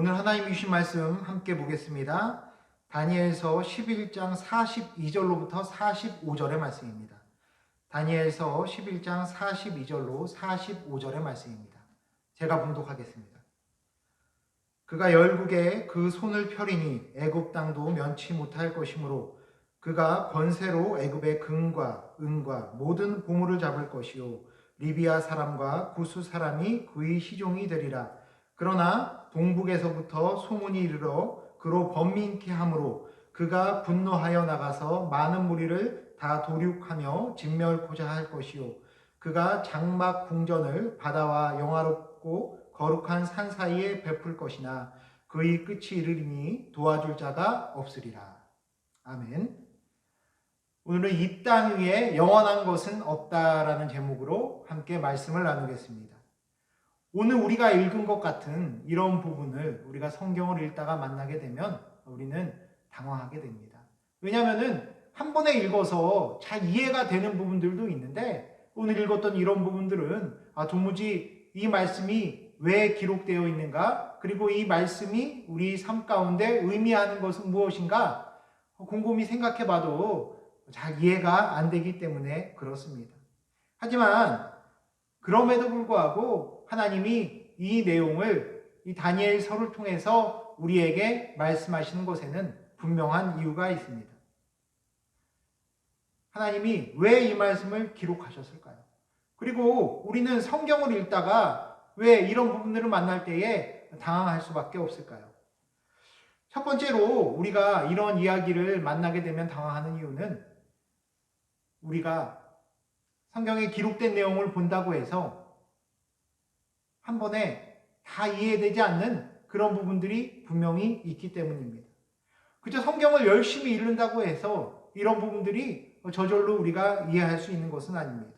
오늘 하나님이 주신 말씀 함께 보겠습니다. 다니엘서 11장 42절로부터 45절의 말씀입니다. 다니엘서 11장 42절로 45절의 말씀입니다. 제가 봉독하겠습니다. 그가 열국에 그 손을 펴리니 애굽 땅도 면치 못할 것이므로 그가 권세로 애굽의 금과 은과 모든 보물을 잡을 것이요 리비아 사람과 구스 사람이 그의 시종이 되리라. 그러나 동북에서부터 소문이 이르러 그로 번민케 하므로 그가 분노하여 나가서 많은 무리를 다 도륙하며 진멸코자 할 것이요 그가 장막 궁전을 바다와 영화롭고 거룩한 산 사이에 베풀 것이나 그의 끝이 이르리니 도와줄 자가 없으리라. 아멘. 오늘은 이 땅 위에 영원한 것은 없다라는 제목으로 함께 말씀을 나누겠습니다. 오늘 우리가 읽은 것 같은 이런 부분을 우리가 성경을 읽다가 만나게 되면 우리는 당황하게 됩니다. 왜냐하면 한 번에 읽어서 잘 이해가 되는 부분들도 있는데 오늘 읽었던 이런 부분들은 도무지 이 말씀이 왜 기록되어 있는가, 그리고 이 말씀이 우리 삶 가운데 의미하는 것은 무엇인가 곰곰이 생각해 봐도 잘 이해가 안 되기 때문에 그렇습니다. 하지만 그럼에도 불구하고 하나님이 이 내용을 이 다니엘서를 통해서 우리에게 말씀하시는 것에는 분명한 이유가 있습니다. 하나님이 왜 이 말씀을 기록하셨을까요? 그리고 우리는 성경을 읽다가 왜 이런 부분들을 만날 때에 당황할 수밖에 없을까요? 첫 번째로 우리가 이런 이야기를 만나게 되면 당황하는 이유는 우리가 성경에 기록된 내용을 본다고 해서 한 번에 다 이해되지 않는 그런 부분들이 분명히 있기 때문입니다. 그저 성경을 열심히 읽는다고 해서 이런 부분들이 저절로 우리가 이해할 수 있는 것은 아닙니다.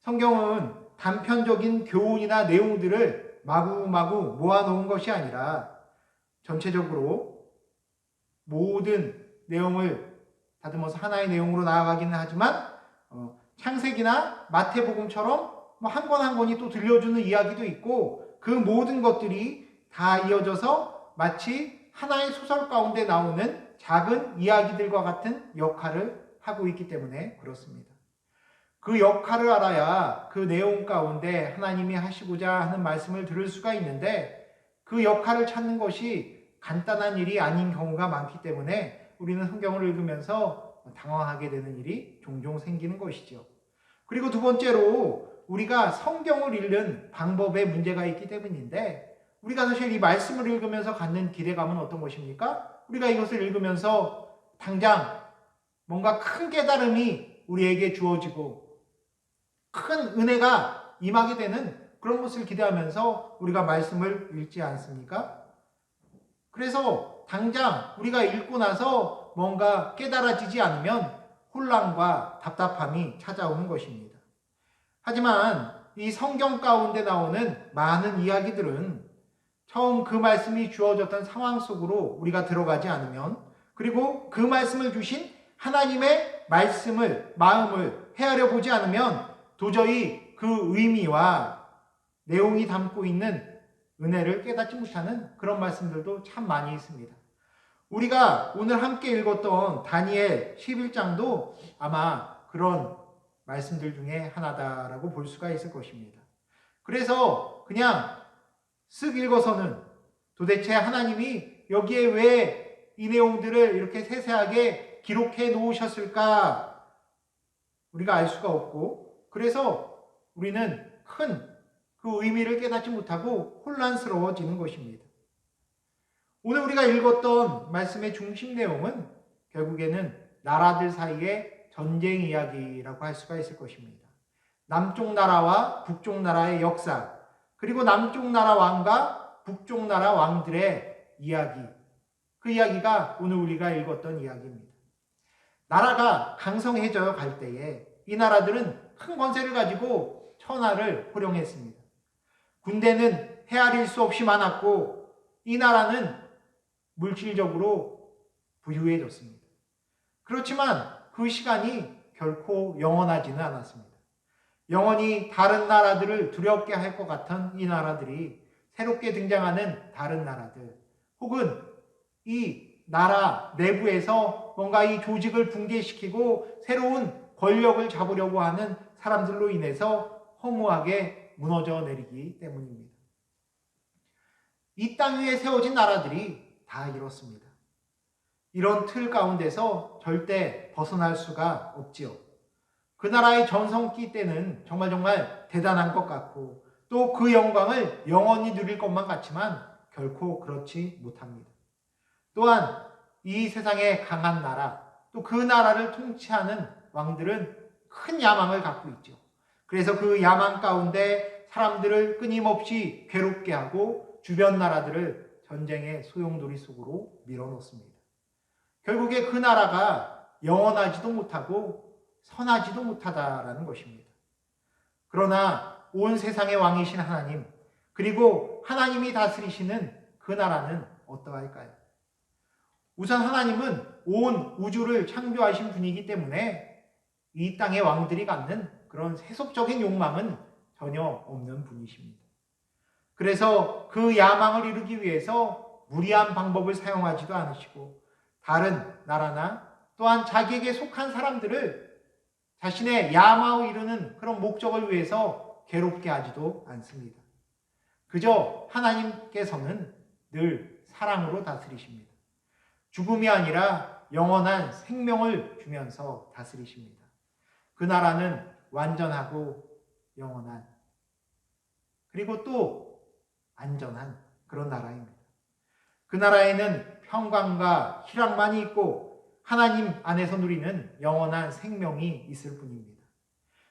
성경은 단편적인 교훈이나 내용들을 마구마구 모아놓은 것이 아니라 전체적으로 모든 내용을 다듬어서 하나의 내용으로 나아가기는 하지만 창세기나 마태복음처럼 한 권 한 권이 또 들려주는 이야기도 있고 그 모든 것들이 다 이어져서 마치 하나의 소설 가운데 나오는 작은 이야기들과 같은 역할을 하고 있기 때문에 그렇습니다. 그 역할을 알아야 그 내용 가운데 하나님이 하시고자 하는 말씀을 들을 수가 있는데 그 역할을 찾는 것이 간단한 일이 아닌 경우가 많기 때문에 우리는 성경을 읽으면서 당황하게 되는 일이 종종 생기는 것이죠. 그리고 두 번째로 우리가 성경을 읽는 방법에 문제가 있기 때문인데 우리가 사실 이 말씀을 읽으면서 갖는 기대감은 어떤 것입니까? 우리가 이것을 읽으면서 당장 뭔가 큰 깨달음이 우리에게 주어지고 큰 은혜가 임하게 되는 그런 것을 기대하면서 우리가 말씀을 읽지 않습니까? 그래서 당장 우리가 읽고 나서 뭔가 깨달아지지 않으면 혼란과 답답함이 찾아오는 것입니다. 하지만 이 성경 가운데 나오는 많은 이야기들은 처음 그 말씀이 주어졌던 상황 속으로 우리가 들어가지 않으면, 그리고 그 말씀을 주신 하나님의 말씀을, 마음을 헤아려 보지 않으면 도저히 그 의미와 내용이 담고 있는 은혜를 깨닫지 못하는 그런 말씀들도 참 많이 있습니다. 우리가 오늘 함께 읽었던 다니엘 11장도 아마 그런 말씀들 중에 하나다라고 볼 수가 있을 것입니다. 그래서 그냥 쓱 읽어서는 도대체 하나님이 여기에 왜 이 내용들을 이렇게 세세하게 기록해 놓으셨을까 우리가 알 수가 없고, 그래서 우리는 큰 그 의미를 깨닫지 못하고 혼란스러워지는 것입니다. 오늘 우리가 읽었던 말씀의 중심 내용은 결국에는 나라들 사이의 전쟁 이야기라고 할 수가 있을 것입니다. 남쪽 나라와 북쪽 나라의 역사, 그리고 남쪽 나라 왕과 북쪽 나라 왕들의 이야기, 그 이야기가 오늘 우리가 읽었던 이야기입니다. 나라가 강성해져 갈 때에 이 나라들은 큰 권세를 가지고 천하를 호령했습니다. 군대는 헤아릴 수 없이 많았고 이 나라는 물질적으로 부유해졌습니다. 그렇지만 그 시간이 결코 영원하지는 않았습니다. 영원히 다른 나라들을 두렵게 할 것 같은 이 나라들이 새롭게 등장하는 다른 나라들, 혹은 이 나라 내부에서 뭔가 이 조직을 붕괴시키고 새로운 권력을 잡으려고 하는 사람들로 인해서 허무하게 무너져 내리기 때문입니다. 이 땅 위에 세워진 나라들이 다 이렇습니다. 이런 틀 가운데서 절대 벗어날 수가 없지요. 그 나라의 전성기 때는 정말 대단한 것 같고 또 그 영광을 영원히 누릴 것만 같지만 결코 그렇지 못합니다. 또한 이 세상의 강한 나라, 또 그 나라를 통치하는 왕들은 큰 야망을 갖고 있죠. 그래서 그 야망 가운데 사람들을 끊임없이 괴롭게 하고 주변 나라들을 전쟁의 소용돌이 속으로 밀어넣습니다. 결국에 그 나라가 영원하지도 못하고 선하지도 못하다라는 것입니다. 그러나 온 세상의 왕이신 하나님, 그리고 하나님이 다스리시는 그 나라는 어떠할까요? 우선 하나님은 온 우주를 창조하신 분이기 때문에 이 땅의 왕들이 갖는 그런 세속적인 욕망은 전혀 없는 분이십니다. 그래서 그 야망을 이루기 위해서 무리한 방법을 사용하지도 않으시고 다른 나라나 또한 자기에게 속한 사람들을 자신의 야망을 이루는 그런 목적을 위해서 괴롭게 하지도 않습니다. 그저 하나님께서는 늘 사랑으로 다스리십니다. 죽음이 아니라 영원한 생명을 주면서 다스리십니다. 그 나라는 완전하고 영원한, 그리고 또 안전한 그런 나라입니다. 그 나라에는 평강과 희락만이 있고 하나님 안에서 누리는 영원한 생명이 있을 뿐입니다.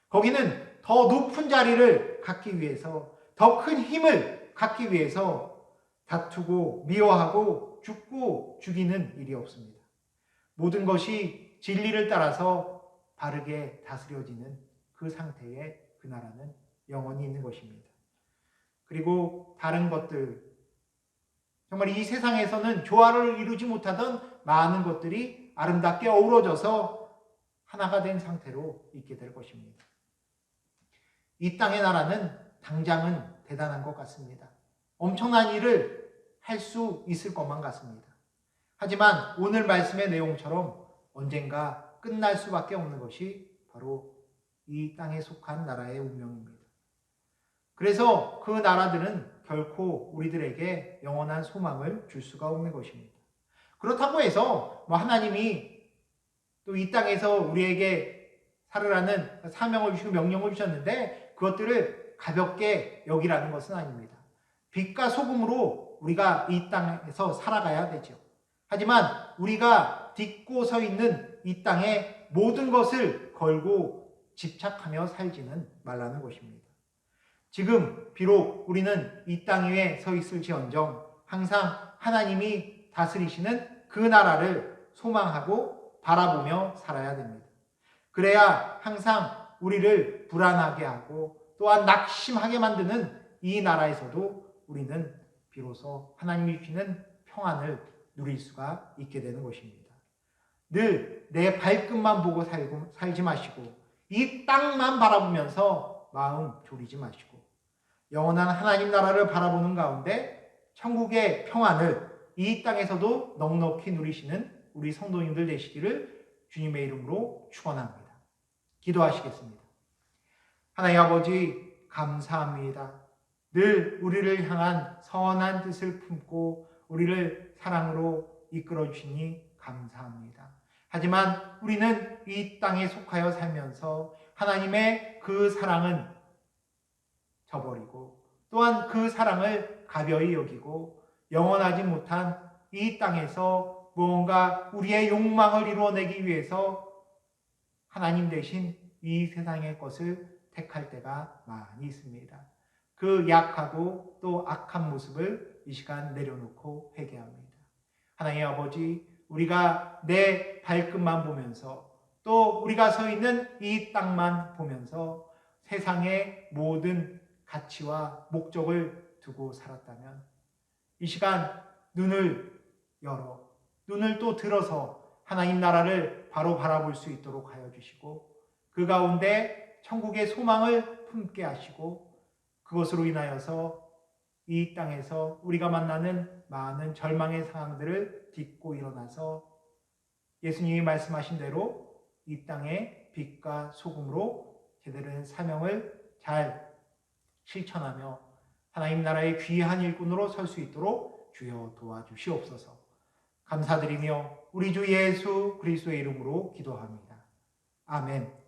거기는 더 높은 자리를 갖기 위해서, 더 큰 힘을 갖기 위해서 다투고 미워하고 죽고 죽이는 일이 없습니다. 모든 것이 진리를 따라서 바르게 다스려지는 그 상태에 그 나라는 영원히 있는 것입니다. 그리고 다른 것들, 정말 이 세상에서는 조화를 이루지 못하던 많은 것들이 아름답게 어우러져서 하나가 된 상태로 있게 될 것입니다. 이 땅의 나라는 당장은 대단한 것 같습니다. 엄청난 일을 할 수 있을 것만 같습니다. 하지만 오늘 말씀의 내용처럼 언젠가 끝날 수밖에 없는 것이 바로 이 땅에 속한 나라의 운명입니다. 그래서 그 나라들은 결코 우리들에게 영원한 소망을 줄 수가 없는 것입니다. 그렇다고 해서 하나님이 또 이 땅에서 우리에게 살으라는 사명을 주시고 명령을 주셨는데 그것들을 가볍게 여기라는 것은 아닙니다. 빛과 소금으로 우리가 이 땅에서 살아가야 되죠. 하지만 우리가 딛고 서 있는 이 땅에 모든 것을 걸고 집착하며 살지는 말라는 것입니다. 지금 비록 우리는 이 땅 위에 서 있을지언정 항상 하나님이 다스리시는 그 나라를 소망하고 바라보며 살아야 됩니다. 그래야 항상 우리를 불안하게 하고 또한 낙심하게 만드는 이 나라에서도 우리는 비로소 하나님이 주시는 평안을 누릴 수가 있게 되는 것입니다. 늘 내 발끝만 보고 살지 마시고 이 땅만 바라보면서 마음 졸이지 마시고 영원한 하나님 나라를 바라보는 가운데 천국의 평안을 이 땅에서도 넉넉히 누리시는 우리 성도님들 되시기를 주님의 이름으로 축원합니다. 기도하시겠습니다. 하나님 아버지 감사합니다. 늘 우리를 향한 선한 뜻을 품고 우리를 사랑으로 이끌어 주시니 감사합니다. 하지만 우리는 이 땅에 속하여 살면서 하나님의 그 사랑은 저버리고 또한 그 사랑을 가벼이 여기고 영원하지 못한 이 땅에서 무언가 우리의 욕망을 이루어내기 위해서 하나님 대신 이 세상의 것을 택할 때가 많이 있습니다. 그 약하고 또 악한 모습을 이 시간 내려놓고 회개합니다. 하나님 아버지, 우리가 내 발끝만 보면서 또 우리가 서 있는 이 땅만 보면서 세상의 모든 가치와 목적을 두고 살았다면 이 시간 눈을 열어 눈을 또 들어서 하나님 나라를 바로 바라볼 수 있도록 하여 주시고 그 가운데 천국의 소망을 품게 하시고 그것으로 인하여서 이 땅에서 우리가 만나는 많은 절망의 상황들을 딛고 일어나서 예수님이 말씀하신 대로 이 땅의 빛과 소금으로 제대로 된 사명을 잘 실천하며 하나님 나라의 귀한 일꾼으로 설 수 있도록 주여 도와주시옵소서. 감사드리며 우리 주 예수 그리스도의 이름으로 기도합니다. 아멘.